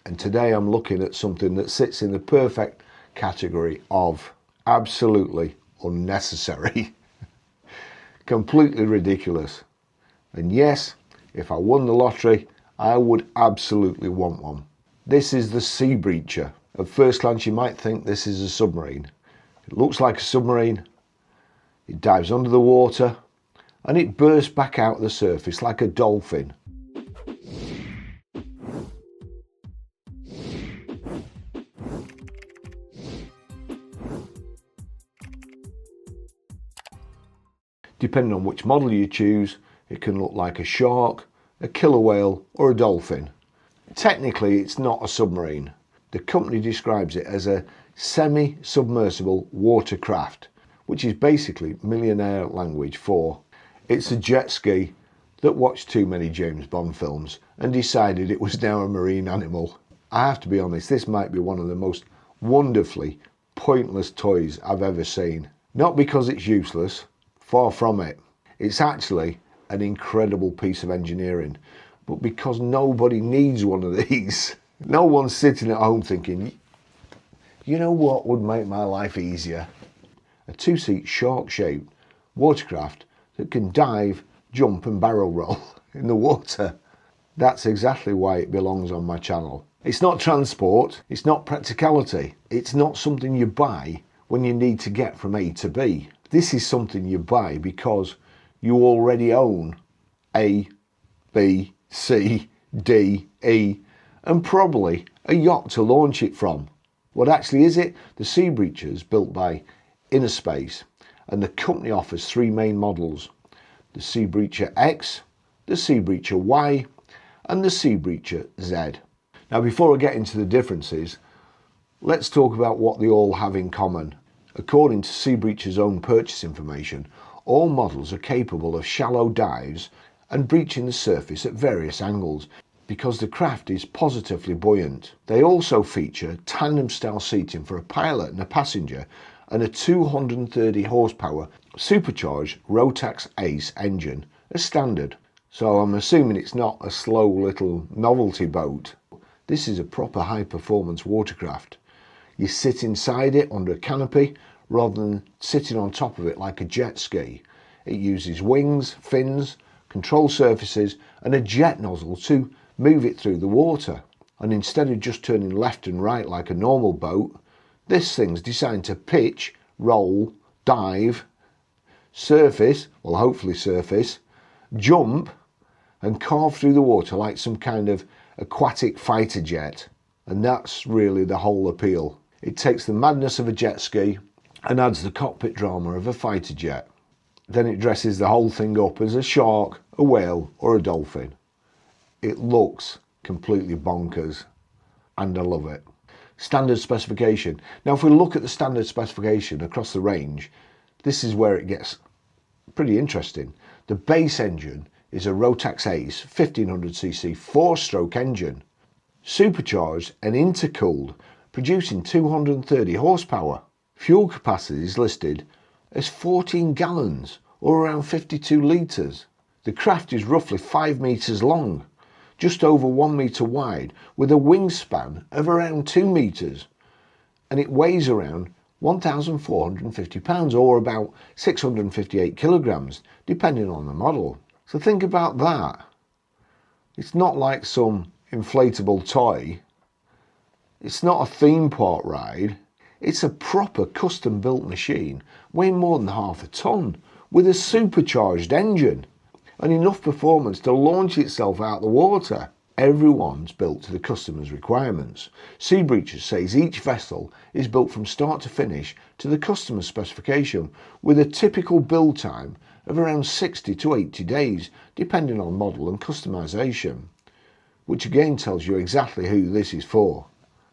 And today I'm looking at something that sits in the perfect category of absolutely unnecessary, completely ridiculous. And yes, if I won the lottery, I would absolutely want one. This is the Seabreacher. At first glance you might think this is a submarine. It looks like a submarine, it dives under the water, and it bursts back out of the surface like a dolphin. Depending on which model you choose, it can look like a shark, a killer whale, or a dolphin. Technically, it's not a submarine. The company describes it as a semi-submersible watercraft, which is basically Millionaire language for it's a jet ski that watched too many James Bond films and decided it was now a marine animal. I have to be honest, this might be one of the most wonderfully pointless toys I've ever seen. Not because it's useless, far from it. It's actually an incredible piece of engineering, but because nobody needs one of these. No one's sitting at home thinking, you know what would make my life easier? A two-seat shark-shaped watercraft that can dive, jump and barrel roll in the water. That's exactly why it belongs on my channel. It's not transport, it's not practicality, it's not something you buy when you need to get from A to B. This is something you buy because you already own A, B, C, D, E, and probably a yacht to launch it from. What actually is it? The Seabreacher is built by Innerspace, and the company offers three main models: the Seabreacher X, the Seabreacher Y, and the Seabreacher Z. Now, before I get into the differences, let's talk about what they all have in common. According to Seabreacher's own purchase information, all models are capable of shallow dives and breaching the surface at various angles because the craft is positively buoyant. They also feature tandem style seating for a pilot and a passenger and a 230 horsepower supercharged Rotax Ace engine as standard. So I'm assuming it's not a slow little novelty boat. This is a proper high performance watercraft. You sit inside it under a canopy rather than sitting on top of it like a jet ski. It uses wings, fins, control surfaces and a jet nozzle to move it through the water. And instead of just turning left and right like a normal boat, this thing's designed to pitch, roll, dive, surface, well hopefully surface, jump and carve through the water like some kind of aquatic fighter jet. And that's really the whole appeal. It takes the madness of a jet ski and adds the cockpit drama of a fighter jet. Then it dresses the whole thing up as a shark, a whale or a dolphin. It looks completely bonkers and I love it. Standard specification. Now if we look at the standard specification across the range, this is where it gets pretty interesting. The base engine is a Rotax Ace 1500cc 4-stroke engine, supercharged and intercooled, producing 230 horsepower. Fuel capacity is listed as 14 gallons or around 52 litres. The craft is roughly 5 metres long, just over 1 metre wide, with a wingspan of around 2 metres, and it weighs around 1,450 pounds or about 658 kilograms depending on the model. So think about that. It's not like some inflatable toy. It's not a theme park ride. It's a proper custom built machine weighing more than half a ton with a supercharged engine and enough performance to launch itself out the water. Everyone's built to the customer's requirements. Seabreacher says each vessel is built from start to finish to the customer's specification with a typical build time of around 60 to 80 days depending on model and customization, which again tells you exactly who this is for.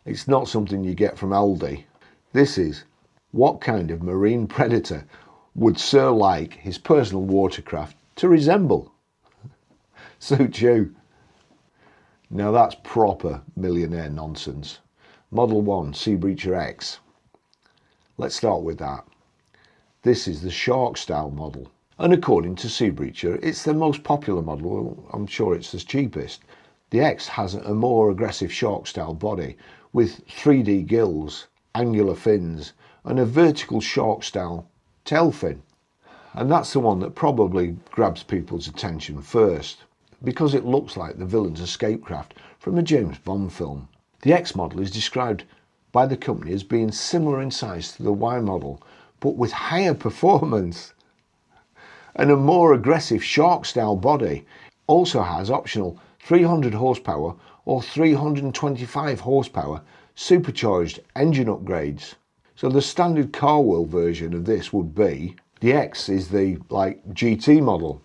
It's not something you get from Aldi. This is what kind of marine predator would Sir like his personal watercraft to resemble. Suit you. Now that's proper Millionaire nonsense. Model 1 Seabreacher X. Let's start with that. This is the shark style model, and according to Seabreacher it's the most popular model. I'm sure it's the cheapest. The X has a more aggressive shark-style body with 3D gills, angular fins, and a vertical shark-style tail fin. And that's the one that probably grabs people's attention first, because it looks like the villain's escape craft from a James Bond film. The X model is described by the company as being similar in size to the Y model, but with higher performance and a more aggressive shark-style body. Also has optional 300 horsepower or 325 horsepower supercharged engine upgrades. So the standard car world version of this would be, the X is the GT model,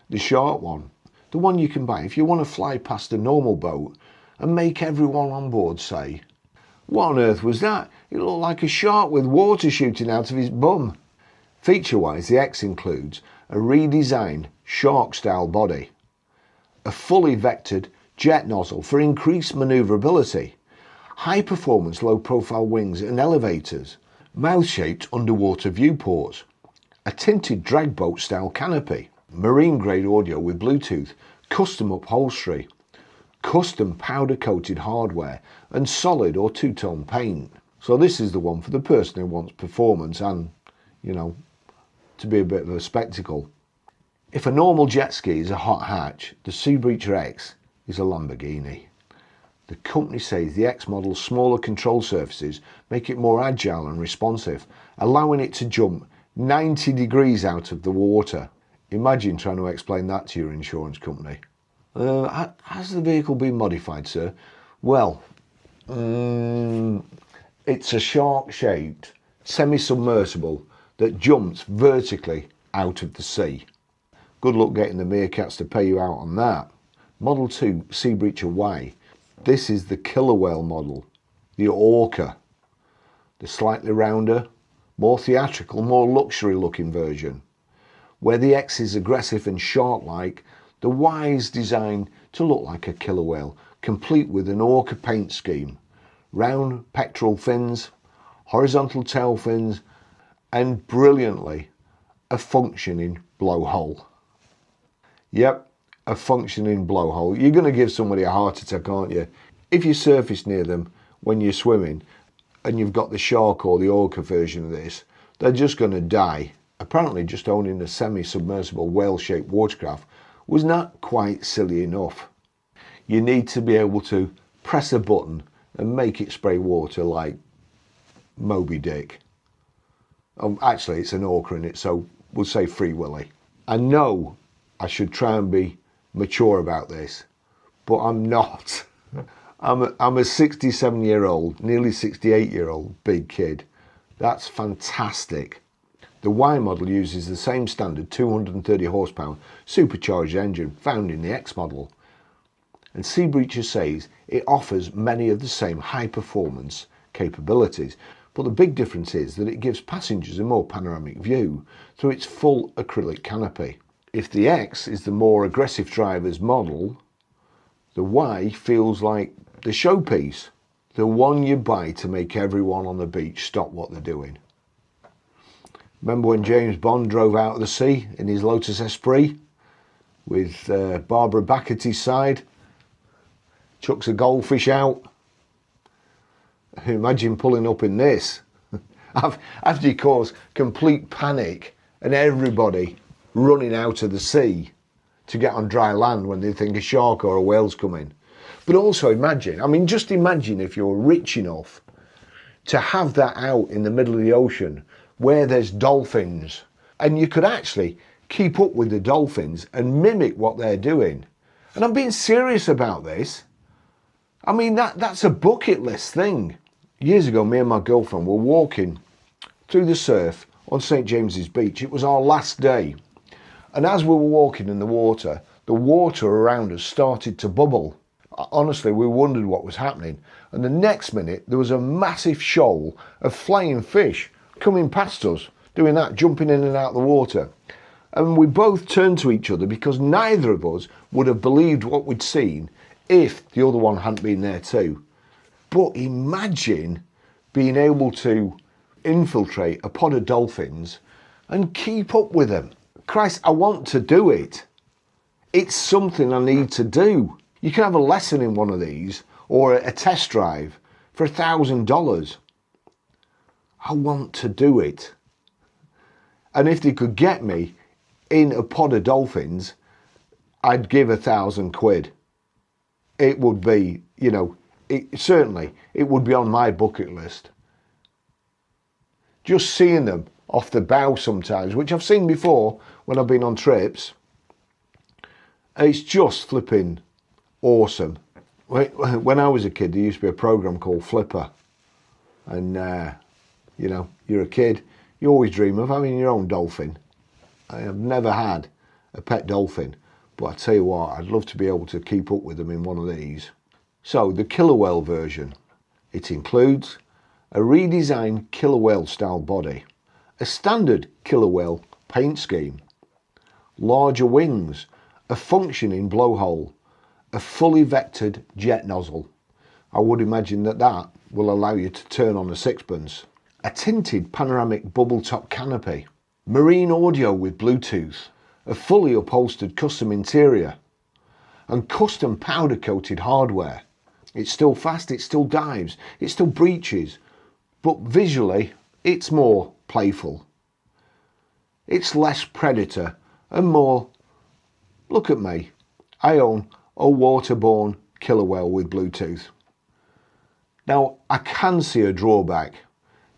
the shark one, the one you can buy if you want to fly past a normal boat and make everyone on board say, "What on earth was that? It looked like a shark with water shooting out of his bum." Feature-wise, the X includes a redesigned shark-style body, a fully vectored jet nozzle for increased manoeuvrability, high-performance low-profile wings and elevators, mouth-shaped underwater viewports, a tinted drag boat-style canopy, marine-grade audio with Bluetooth, custom upholstery, custom powder-coated hardware, and solid or two-tone paint. So this is the one for the person who wants performance and, to be a bit of a spectacle. If a normal jet ski is a hot hatch, the Seabreacher X is a Lamborghini. The company says the X model's smaller control surfaces make it more agile and responsive, allowing it to jump 90 degrees out of the water. Imagine trying to explain that to your insurance company. Has the vehicle been modified, sir? Well, it's a shark-shaped, semi-submersible that jumps vertically out of the sea. Good luck getting the meerkats to pay you out on that. Model 2 Seabreacher Y. This is the killer whale model, the Orca. The slightly rounder, more theatrical, more luxury looking version. Where the X is aggressive and shark-like, the Y is designed to look like a killer whale, complete with an Orca paint scheme, round pectoral fins, horizontal tail fins, and brilliantly, a functioning blowhole. Yep, a functioning blowhole. You're going to give somebody a heart attack, aren't you? If you surface near them when you're swimming and you've got the shark or the Orca version of this, they're just going to die. Apparently just owning a semi-submersible whale-shaped watercraft was not quite silly enough. You need to be able to press a button and make it spray water like Moby Dick. Actually, it's an Orca in it, so we'll say Free Willy. I know I should try and be mature about this, but I'm not. I'm a 67-year-old, nearly 68-year-old big kid. That's fantastic. The Y model uses the same standard 230 horsepower supercharged engine found in the X model. And Seabreacher says it offers many of the same high performance capabilities, but the big difference is that it gives passengers a more panoramic view through its full acrylic canopy. If the X is the more aggressive driver's model, the Y feels like the showpiece, the one you buy to make everyone on the beach stop what they're doing. Remember when James Bond drove out of the sea in his Lotus Esprit with Barbara back at his side, chucks a goldfish out? Imagine pulling up in this after he caused complete panic and everybody running out of the sea to get on dry land when they think a shark or a whale's coming. But also just imagine if you're rich enough to have that out in the middle of the ocean where there's dolphins, and you could actually keep up with the dolphins and mimic what they're doing. And I'm being serious about this. That's a bucket list thing. Years ago, me and my girlfriend were walking through the surf on St. James's Beach. It was our last day. And as we were walking in the water around us started to bubble. Honestly, we wondered what was happening. And the next minute, there was a massive shoal of flying fish coming past us, doing that, jumping in and out of the water. And we both turned to each other because neither of us would have believed what we'd seen if the other one hadn't been there too. But imagine being able to infiltrate a pod of dolphins and keep up with them. Christ, I want to do it. It's something I need to do. You can have a lesson in one of these or a test drive for $1,000. I want to do it. And if they could get me in a pod of dolphins, I'd give £1,000. It would be, you know, certainly it would be on my bucket list. Just seeing them off the bow sometimes, which I've seen before when I've been on trips, it's just flipping awesome. When I was a kid, there used to be a program called Flipper, and you know, you're a kid, you always dream of having your own dolphin. I have never had a pet dolphin, but I tell you what, I'd love to be able to keep up with them in one of these. So the killer whale version, it includes a redesigned killer whale style body, a standard killer whale paint scheme, larger wings, a functioning blowhole, a fully vectored jet nozzle. I would imagine that that will allow you to turn on a sixpence. A tinted panoramic bubble top canopy, marine audio with Bluetooth, a fully upholstered custom interior, and custom powder coated hardware. It's still fast, it still dives, it still breaches, but visually it's more playful. It's less predator and more, look at me, I own a waterborne killer whale with Bluetooth. Now I can see a drawback.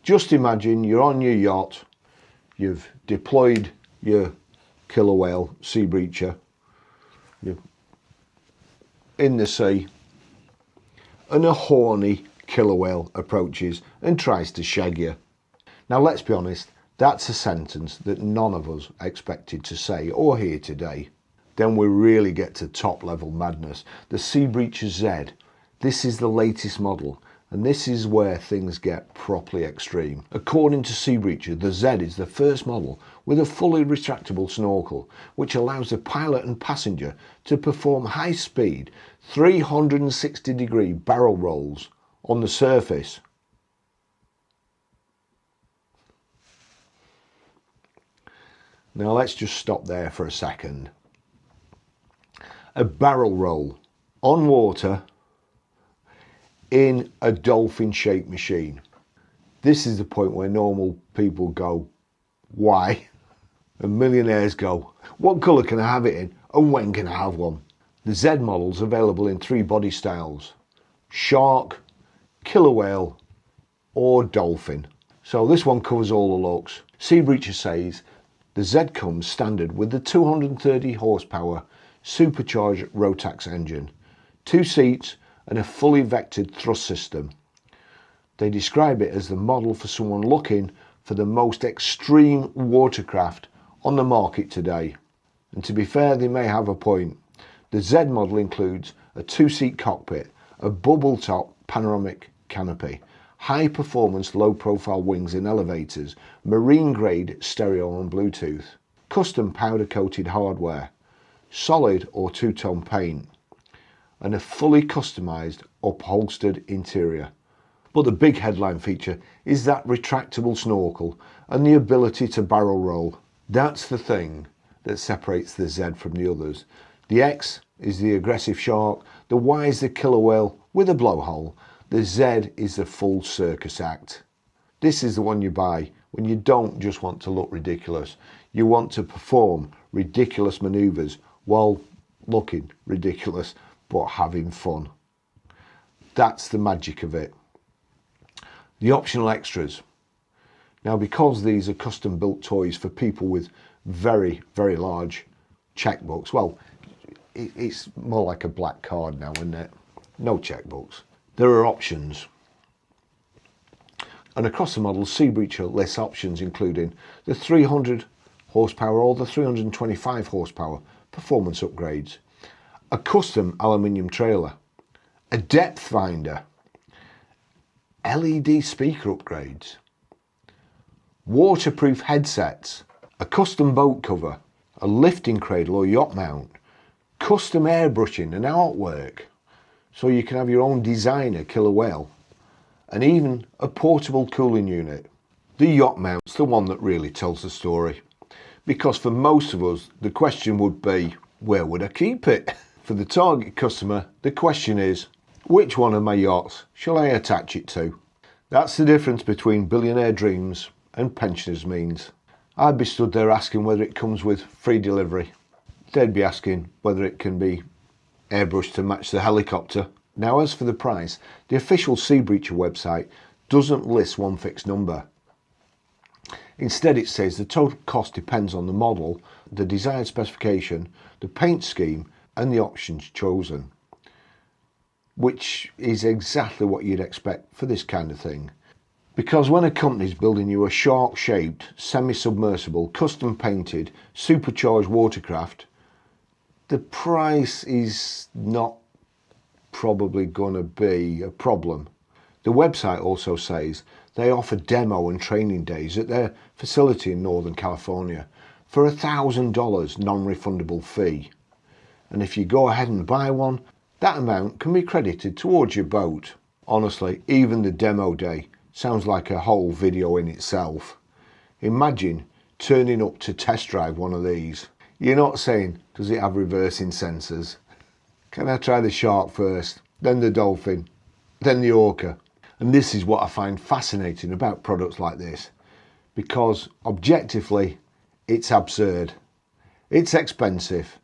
Just imagine you're on your yacht, you've deployed your killer whale, Seabreacher, you're in the sea, and a horny killer whale approaches and tries to shag you. Now let's be honest, that's a sentence that none of us expected to say or hear today. Then we really get to top level madness. The Seabreacher Z, this is the latest model, and this is where things get properly extreme. According to Seabreacher, the Z is the first model with a fully retractable snorkel, which allows the pilot and passenger to perform high speed 360-degree barrel rolls on the surface. Now let's just stop there for a second. A barrel roll on water in a dolphin-shaped machine. This is the point where normal people go, why? And millionaires go, what colour can I have it in and when can I have one? The Z model's available in 3 body styles: shark, killer whale or dolphin. So this one covers all the looks. Seabreacher says the Z comes standard with the 230 horsepower supercharged Rotax engine, 2 seats and a fully vectored thrust system. They describe it as the model for someone looking for the most extreme watercraft on the market today. And to be fair, they may have a point. The Z model includes a 2-seat cockpit, a bubble top panoramic canopy, high performance low profile wings and elevators, marine grade stereo and Bluetooth, custom powder coated hardware, solid or 2-tone paint, and a fully customized upholstered interior. But the big headline feature is that retractable snorkel and the ability to barrel roll. That's the thing that separates the Z from the others. The X is the aggressive shark, the Y is the killer whale with a blowhole, the Z is the full circus act. This is the one you buy when you don't just want to look ridiculous, you want to perform ridiculous manoeuvres while looking ridiculous but having fun. That's the magic of it. The optional extras. Now, because these are custom built toys for people with very, very large checkbooks, well, it's more like a black card now, isn't it? No checkbooks. There are options. And across the model, Seabreacher lists options including the 300 horsepower or the 325 horsepower performance upgrades, a custom aluminium trailer, a depth finder, LED speaker upgrades, waterproof headsets, a custom boat cover, a lifting cradle or yacht mount, custom airbrushing and artwork, so you can have your own designer killer whale, and even a portable cooling unit. The yacht mount's the one that really tells the story, because for most of us the question would be, where would I keep it? For the target customer, the question is, which one of my yachts shall I attach it to? That's the difference between Billionaire Dreams and Pensioners Means. I'd be stood there asking whether it comes with free delivery. They'd be asking whether it can be airbrushed to match the helicopter. Now, as for the price, the official Seabreacher website doesn't list one fixed number. Instead, it says the total cost depends on the model, the desired specification, the paint scheme and the options chosen, which is exactly what you'd expect for this kind of thing. Because when a company's building you a shark-shaped, semi-submersible, custom-painted, supercharged watercraft, the price is not probably going to be a problem. The website also says they offer demo and training days at their facility in Northern California for $1,000 non-refundable fee. And if you go ahead and buy one, that amount can be credited towards your boat. Honestly, even the demo day sounds like a whole video in itself. Imagine turning up to test drive one of these. You're not saying, does it have reversing sensors? Can I try the shark first, then the dolphin, then the orca? And this is what I find fascinating about products like this, because objectively, it's absurd. It's expensive.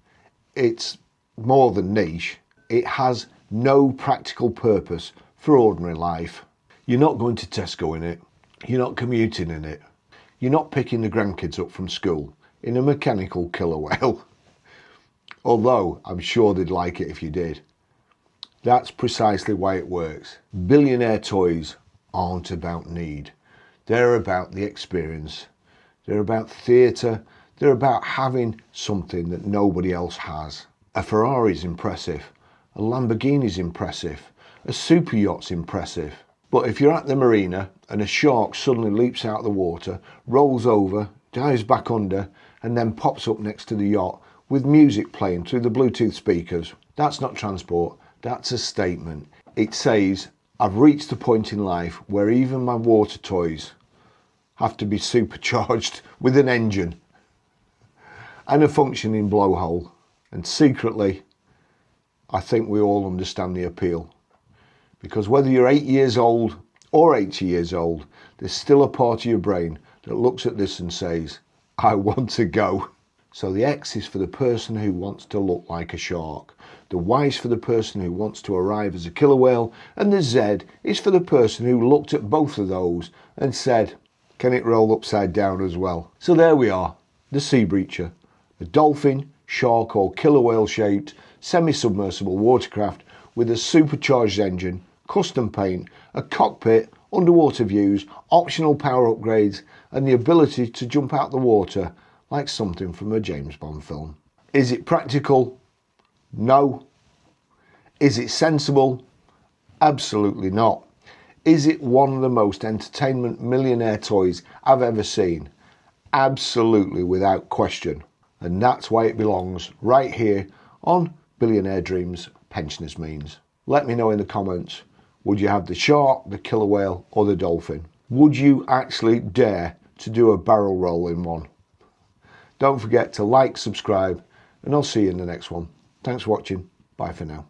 It's more than niche. It has no practical purpose for ordinary life. You're not going to Tesco in it. You're not commuting in it. You're not picking the grandkids up from school in a mechanical killer whale. Although I'm sure they'd like it if you did. That's precisely why it works. Billionaire toys aren't about need. They're about the experience. They're about theatre. They're about having something that nobody else has. A Ferrari's impressive. A Lamborghini's impressive. A super yacht's impressive. But if you're at the marina and a shark suddenly leaps out of the water, rolls over, dives back under, and then pops up next to the yacht with music playing through the Bluetooth speakers, that's not transport. That's a statement. It says, I've reached the point in life where even my water toys have to be supercharged with an engine and a functioning blowhole. And secretly, I think we all understand the appeal. Because whether you're 8 years old or 80 years old, there's still a part of your brain that looks at this and says, I want to go. So the X is for the person who wants to look like a shark. The Y is for the person who wants to arrive as a killer whale. And the Z is for the person who looked at both of those and said, can it roll upside down as well? So there we are, the Seabreacher, a dolphin, shark or killer whale shaped semi-submersible watercraft with a supercharged engine, custom paint, a cockpit, underwater views, optional power upgrades and the ability to jump out the water like something from a James Bond film. Is it practical? No. Is it sensible? Absolutely not. Is it one of the most entertainment millionaire toys I've ever seen? Absolutely, without question. And that's why it belongs right here on Billionaire Dreams, Pensioners Means. Let me know in the comments, would you have the shark, the killer whale or the dolphin? Would you actually dare to do a barrel roll in one? Don't forget to like, subscribe, and I'll see you in the next one. Thanks for watching. Bye for now.